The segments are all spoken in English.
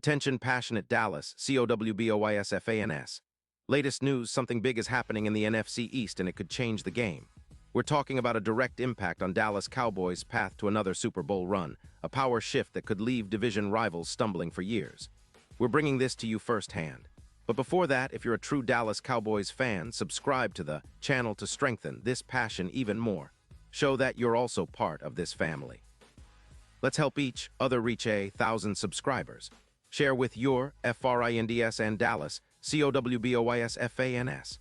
Attention passionate Dallas, Cowboys. Latest news, something big is happening in the NFC East and it could change the game. We're talking about a direct impact on Dallas Cowboys' path to another Super Bowl run, a power shift that could leave division rivals stumbling for years. We're bringing this to you firsthand. But before that, if you're a true Dallas Cowboys fan, subscribe to the channel to strengthen this passion even more. Show that you're also part of this family. Let's help each other reach 1,000 subscribers. Share with your friends and Dallas, Cowboys.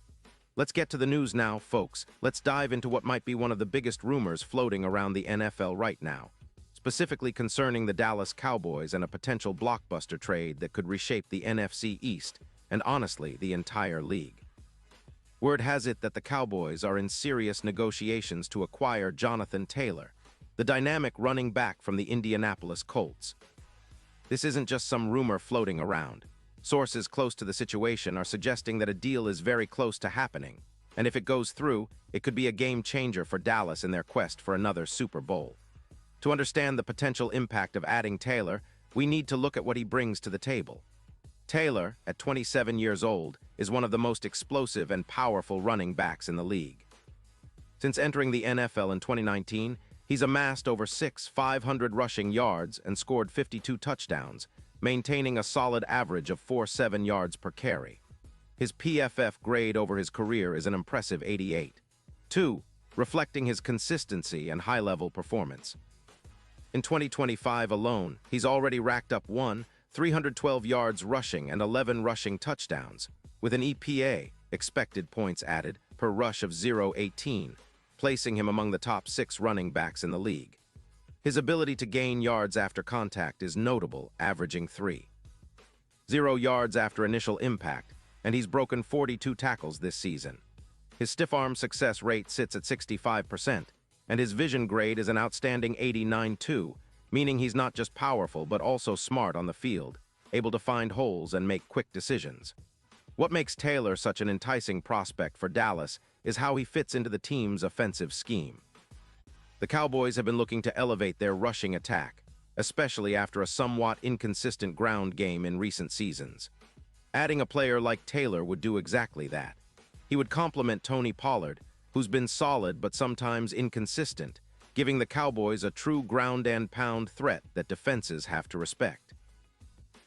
Let's get to the news now, folks. Let's dive into what might be one of the biggest rumors floating around the NFL right now, specifically concerning the Dallas Cowboys and a potential blockbuster trade that could reshape the NFC East and, honestly, the entire league. Word has it that the Cowboys are in serious negotiations to acquire Jonathan Taylor, the dynamic running back from the Indianapolis Colts. This isn't just some rumor floating around. Sources close to the situation are suggesting that a deal is very close to happening, and if it goes through, it could be a game changer for Dallas in their quest for another Super Bowl. To understand the potential impact of adding Taylor, we need to look at what he brings to the table. Taylor, at 27 years old, is one of the most explosive and powerful running backs in the league. Since entering the NFL in 2019, he's amassed over 500 rushing yards and scored 52 touchdowns, maintaining a solid average of 4.7 yards per carry. His PFF grade over his career is an impressive 88. 2, reflecting his consistency and high-level performance. In 2025 alone, he's already racked up 312 yards rushing and 11 rushing touchdowns, with an EPA, expected points added, per rush of 0.18, placing him among the top 6 running backs in the league. His ability to gain yards after contact is notable, averaging 3.0 yards after initial impact, and he's broken 42 tackles this season. His stiff arm success rate sits at 65%, and his vision grade is an outstanding 89.2, meaning he's not just powerful but also smart on the field, able to find holes and make quick decisions. What makes Taylor such an enticing prospect for Dallas is how he fits into the team's offensive scheme. The Cowboys have been looking to elevate their rushing attack, especially after a somewhat inconsistent ground game in recent seasons. Adding a player like Taylor would do exactly that. He would complement Tony Pollard, who's been solid but sometimes inconsistent, giving the Cowboys a true ground-and-pound threat that defenses have to respect.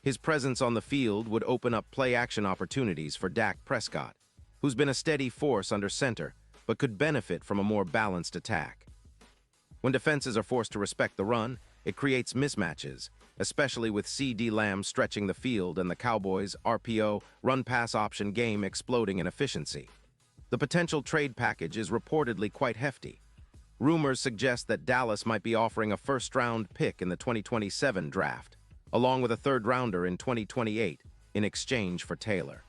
His presence on the field would open up play-action opportunities for Dak Prescott, who's been a steady force under center but could benefit from a more balanced attack. When defenses are forced to respect the run, it creates mismatches, especially with CeeDee Lamb stretching the field and the Cowboys' RPO run-pass option game exploding in efficiency. The potential trade package is reportedly quite hefty. Rumors suggest that Dallas might be offering a first-round pick in the 2027 draft, along with a third-rounder in 2028, in exchange for Taylor.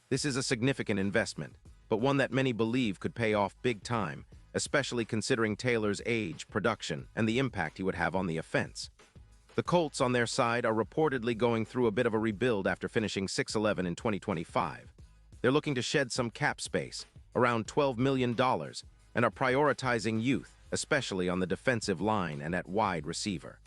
This is a significant investment, but one that many believe could pay off big time, especially considering Taylor's age, production, and the impact he would have on the offense. The Colts, on their side, are reportedly going through a bit of a rebuild after finishing 6-11 in 2025. They're looking to shed some cap space, around $12 million, and are prioritizing youth, especially on the defensive line and at wide receiver.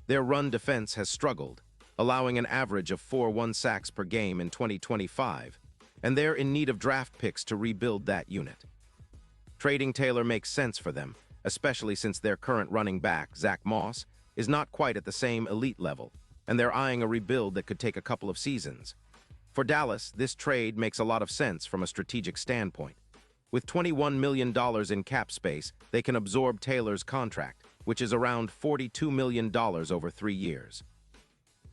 Their run defense has struggled, allowing an average of 4.1 sacks per game in 2025, and they're in need of draft picks to rebuild that unit. Trading Taylor makes sense for them, especially since their current running back, Zach Moss, is not quite at the same elite level, and they're eyeing a rebuild that could take a couple of seasons. For Dallas, this trade makes a lot of sense from a strategic standpoint. With $21 million in cap space, they can absorb Taylor's contract, which is around $42 million over 3 years.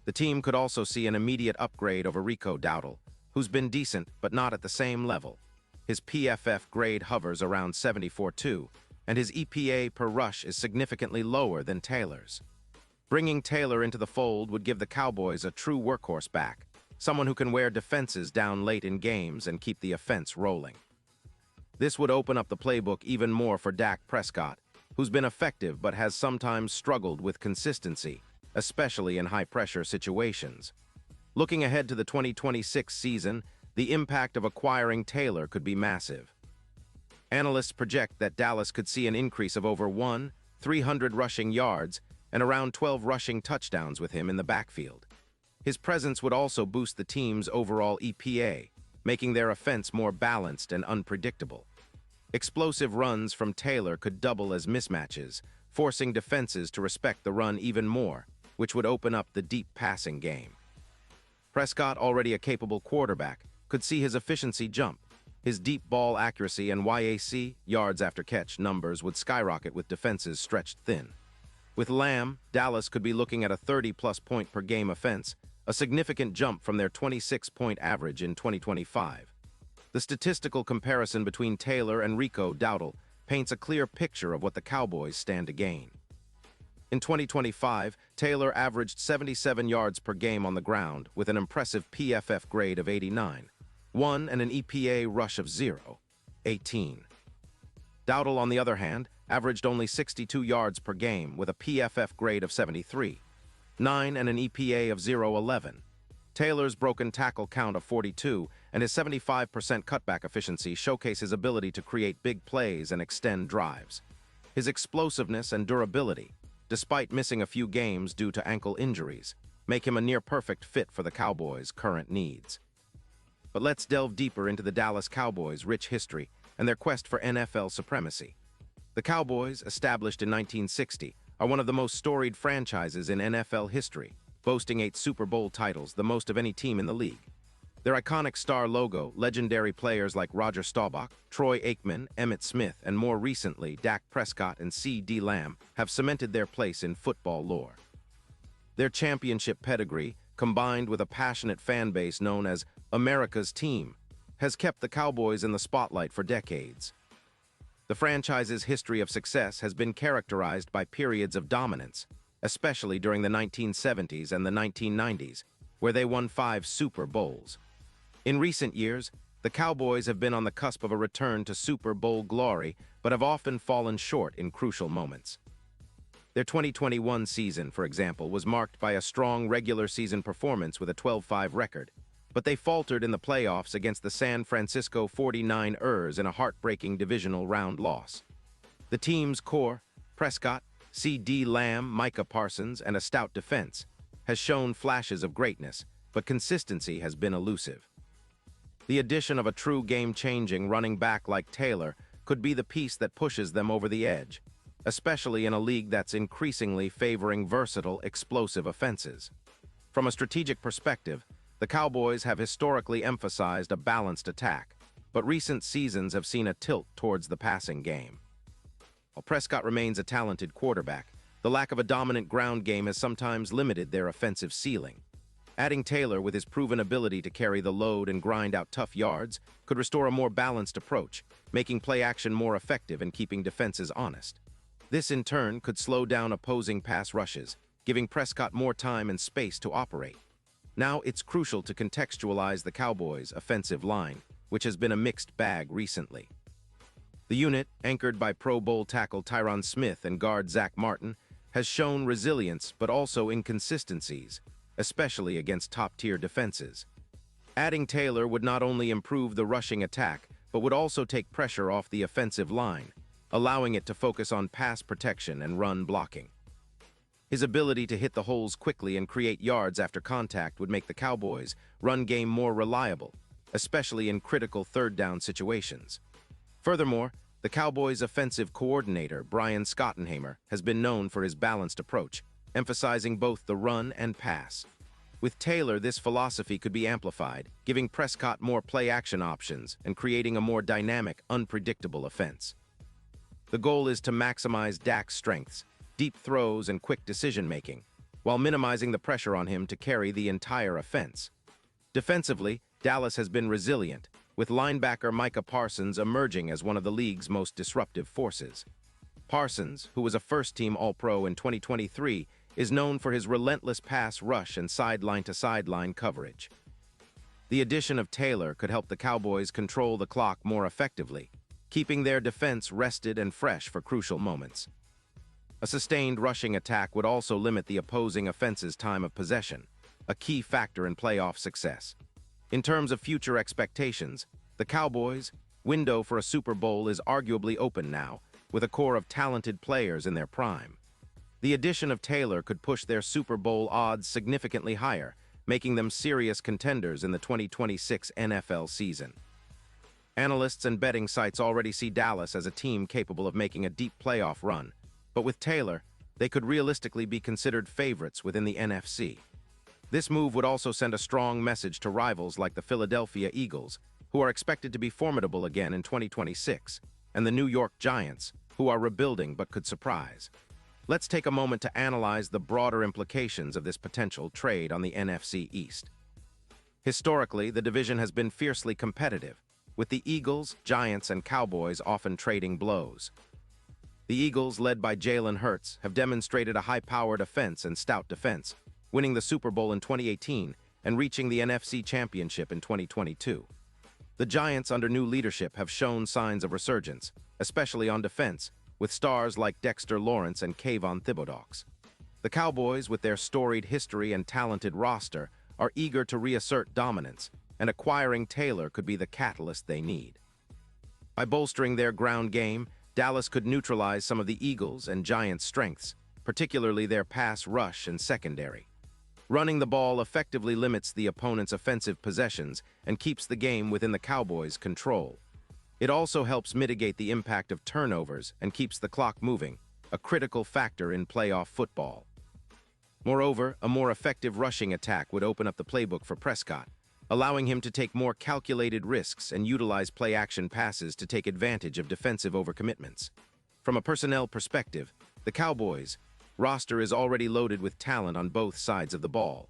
The team could also see an immediate upgrade over Rico Dowdle, who's been decent but not at the same level. His PFF grade hovers around 74.2, and his EPA per rush is significantly lower than Taylor's. Bringing Taylor into the fold would give the Cowboys a true workhorse back, someone who can wear defenses down late in games and keep the offense rolling. This would open up the playbook even more for Dak Prescott, who's been effective but has sometimes struggled with consistency, especially in high-pressure situations. Looking ahead to the 2026 season, the impact of acquiring Taylor could be massive. Analysts project that Dallas could see an increase of over 300 rushing yards and around 12 rushing touchdowns with him in the backfield. His presence would also boost the team's overall EPA, making their offense more balanced and unpredictable. Explosive runs from Taylor could double as mismatches, forcing defenses to respect the run even more, which would open up the deep passing game. Prescott, already a capable quarterback, could see his efficiency jump. His deep ball accuracy and YAC, yards after catch, numbers would skyrocket with defenses stretched thin. With Lamb, Dallas could be looking at a 30-plus point per game offense, a significant jump from their 26-point average in 2025. The statistical comparison between Taylor and Rico Dowdle paints a clear picture of what the Cowboys stand to gain. In 2025, Taylor averaged 77 yards per game on the ground with an impressive PFF grade of 89, and an EPA rush of 0.18. Dowdle, on the other hand, averaged only 62 yards per game with a PFF grade of 73, and an EPA of 0.11. Taylor's broken tackle count of 42 and his 75% cutback efficiency showcase his ability to create big plays and extend drives. His explosiveness and durability, despite missing a few games due to ankle injuries, make him a near-perfect fit for the Cowboys' current needs. But let's delve deeper into the Dallas Cowboys' rich history and their quest for NFL supremacy. The Cowboys, established in 1960, are one of the most storied franchises in NFL history, boasting 8 Super Bowl titles, the most of any team in the league. Their iconic star logo, legendary players like Roger Staubach, Troy Aikman, Emmitt Smith, and more recently Dak Prescott and CeeDee Lamb have cemented their place in football lore. Their championship pedigree, combined with a passionate fan base known as America's Team, has kept the Cowboys in the spotlight for decades. The franchise's history of success has been characterized by periods of dominance, especially during the 1970s and the 1990s, where they won 5 Super Bowls. In recent years, the Cowboys have been on the cusp of a return to Super Bowl glory, but have often fallen short in crucial moments. Their 2021 season, for example, was marked by a strong regular season performance with a 12-5 record, but they faltered in the playoffs against the San Francisco 49ers in a heartbreaking divisional round loss. The team's core, Prescott, CeeDee Lamb, Micah Parsons, and a stout defense, has shown flashes of greatness, but consistency has been elusive. The addition of a true game-changing running back like Taylor could be the piece that pushes them over the edge, especially in a league that's increasingly favoring versatile, explosive offenses. From a strategic perspective, the Cowboys have historically emphasized a balanced attack, but recent seasons have seen a tilt towards the passing game. While Prescott remains a talented quarterback, the lack of a dominant ground game has sometimes limited their offensive ceiling. Adding Taylor with his proven ability to carry the load and grind out tough yards could restore a more balanced approach, making play action more effective and keeping defenses honest. This, in turn, could slow down opposing pass rushes, giving Prescott more time and space to operate. Now, it's crucial to contextualize the Cowboys' offensive line, which has been a mixed bag recently. The unit, anchored by Pro Bowl tackle Tyron Smith and guard Zach Martin, has shown resilience but also inconsistencies, especially against top-tier defenses. Adding Taylor would not only improve the rushing attack, but would also take pressure off the offensive line, allowing it to focus on pass protection and run blocking. His ability to hit the holes quickly and create yards after contact would make the Cowboys' run game more reliable, especially in critical third-down situations. Furthermore, the Cowboys' offensive coordinator, Brian Schottenheimer, has been known for his balanced approach, emphasizing both the run and pass. With Taylor, this philosophy could be amplified, giving Prescott more play-action options and creating a more dynamic, unpredictable offense. The goal is to maximize Dak's strengths, deep throws, and quick decision-making, while minimizing the pressure on him to carry the entire offense. Defensively, Dallas has been resilient, with linebacker Micah Parsons emerging as one of the league's most disruptive forces. Parsons, who was a first-team All-Pro in 2023, is known for his relentless pass rush and sideline-to-sideline coverage. The addition of Taylor could help the Cowboys control the clock more effectively, keeping their defense rested and fresh for crucial moments. A sustained rushing attack would also limit the opposing offense's time of possession, a key factor in playoff success. In terms of future expectations, the Cowboys' window for a Super Bowl is arguably open now, with a core of talented players in their prime. The addition of Taylor could push their Super Bowl odds significantly higher, making them serious contenders in the 2026 NFL season. Analysts and betting sites already see Dallas as a team capable of making a deep playoff run, but with Taylor, they could realistically be considered favorites within the NFC. This move would also send a strong message to rivals like the Philadelphia Eagles, who are expected to be formidable again in 2026, and the New York Giants, who are rebuilding but could surprise. Let's take a moment to analyze the broader implications of this potential trade on the NFC East. Historically, the division has been fiercely competitive, with the Eagles, Giants, and Cowboys often trading blows. The Eagles, led by Jalen Hurts, have demonstrated a high-powered offense and stout defense, winning the Super Bowl in 2018 and reaching the NFC Championship in 2022. The Giants, under new leadership, have shown signs of resurgence, especially on defense, with stars like Dexter Lawrence and Kayvon Thibodeaux. The Cowboys, with their storied history and talented roster, are eager to reassert dominance, and acquiring Taylor could be the catalyst they need. By bolstering their ground game, Dallas could neutralize some of the Eagles' and Giants' strengths, particularly their pass rush and secondary. Running the ball effectively limits the opponent's offensive possessions and keeps the game within the Cowboys' control. It also helps mitigate the impact of turnovers and keeps the clock moving, a critical factor in playoff football. Moreover, a more effective rushing attack would open up the playbook for Prescott, allowing him to take more calculated risks and utilize play-action passes to take advantage of defensive overcommitments. From a personnel perspective, the Cowboys' roster is already loaded with talent on both sides of the ball.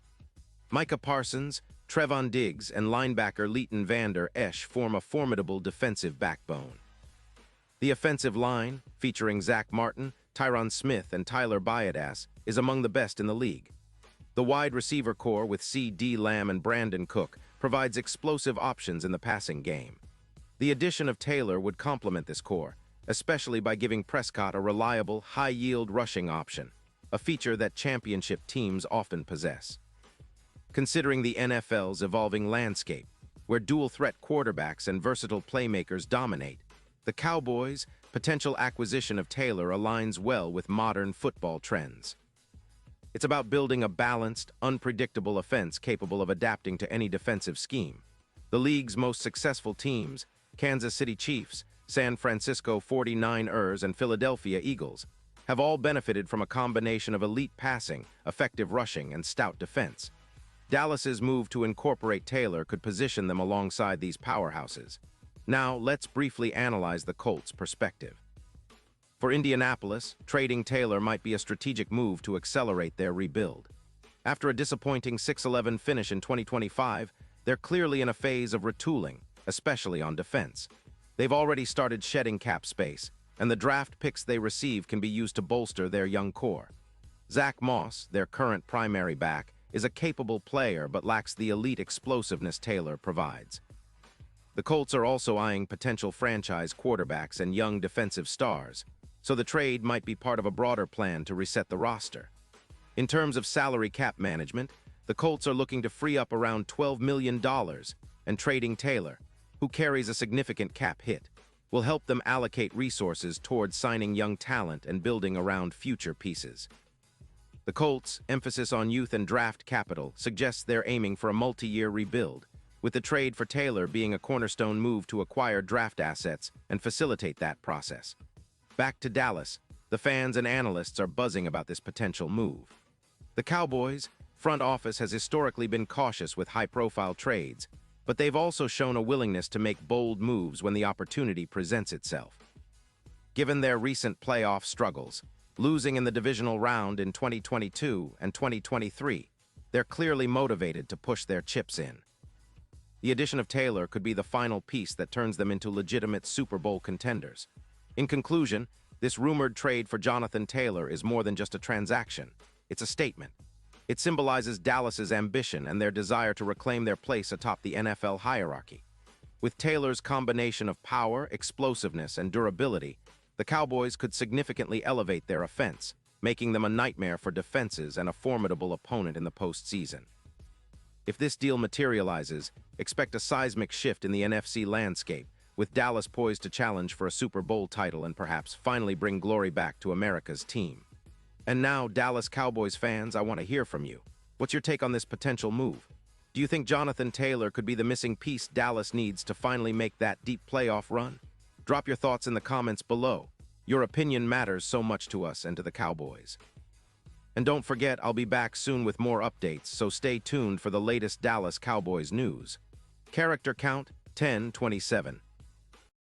Micah Parsons, Trevon Diggs, and linebacker Leighton Vander Esch form a formidable defensive backbone. The offensive line, featuring Zach Martin, Tyron Smith, and Tyler Baiadas, is among the best in the league. The wide receiver core with C.D. Lamb and Brandon Cook provides explosive options in the passing game. The addition of Taylor would complement this core, especially by giving Prescott a reliable, high-yield rushing option, a feature that championship teams often possess. Considering the NFL's evolving landscape, where dual-threat quarterbacks and versatile playmakers dominate, the Cowboys' potential acquisition of Taylor aligns well with modern football trends. It's about building a balanced, unpredictable offense capable of adapting to any defensive scheme. The league's most successful teams, Kansas City Chiefs, San Francisco 49ers, and Philadelphia Eagles, have all benefited from a combination of elite passing, effective rushing, and stout defense. Dallas's move to incorporate Taylor could position them alongside these powerhouses. Now, let's briefly analyze the Colts' perspective. For Indianapolis, trading Taylor might be a strategic move to accelerate their rebuild. After a disappointing 6-11 finish in 2025, they're clearly in a phase of retooling, especially on defense. They've already started shedding cap space, and the draft picks they receive can be used to bolster their young core. Zach Moss, their current primary back, is a capable player but lacks the elite explosiveness Taylor provides. The Colts are also eyeing potential franchise quarterbacks and young defensive stars, so the trade might be part of a broader plan to reset the roster. In terms of salary cap management, the Colts are looking to free up around $12 million, and trading Taylor, who carries a significant cap hit, will help them allocate resources towards signing young talent and building around future pieces. The Colts' emphasis on youth and draft capital suggests they're aiming for a multi-year rebuild, with the trade for Taylor being a cornerstone move to acquire draft assets and facilitate that process. Back to Dallas, the fans and analysts are buzzing about this potential move. The Cowboys' front office has historically been cautious with high-profile trades, but they've also shown a willingness to make bold moves when the opportunity presents itself. Given their recent playoff struggles, losing in the divisional round in 2022 and 2023, they're clearly motivated to push their chips in. The addition of Taylor could be the final piece that turns them into legitimate Super Bowl contenders. In conclusion, this rumored trade for Jonathan Taylor is more than just a transaction. It's a statement. It symbolizes Dallas's ambition and their desire to reclaim their place atop the NFL hierarchy. With Taylor's combination of power, explosiveness, and durability, the Cowboys could significantly elevate their offense, making them a nightmare for defenses and a formidable opponent in the postseason. If this deal materializes, expect a seismic shift in the NFC landscape, with Dallas poised to challenge for a Super Bowl title and perhaps finally bring glory back to America's team. And now, Dallas Cowboys fans, I want to hear from you. What's your take on this potential move? Do you think Jonathan Taylor could be the missing piece Dallas needs to finally make that deep playoff run? Drop your thoughts in the comments below. Your opinion matters so much to us and to the Cowboys. And don't forget, I'll be back soon with more updates, so stay tuned for the latest Dallas Cowboys news. Character count, 1027.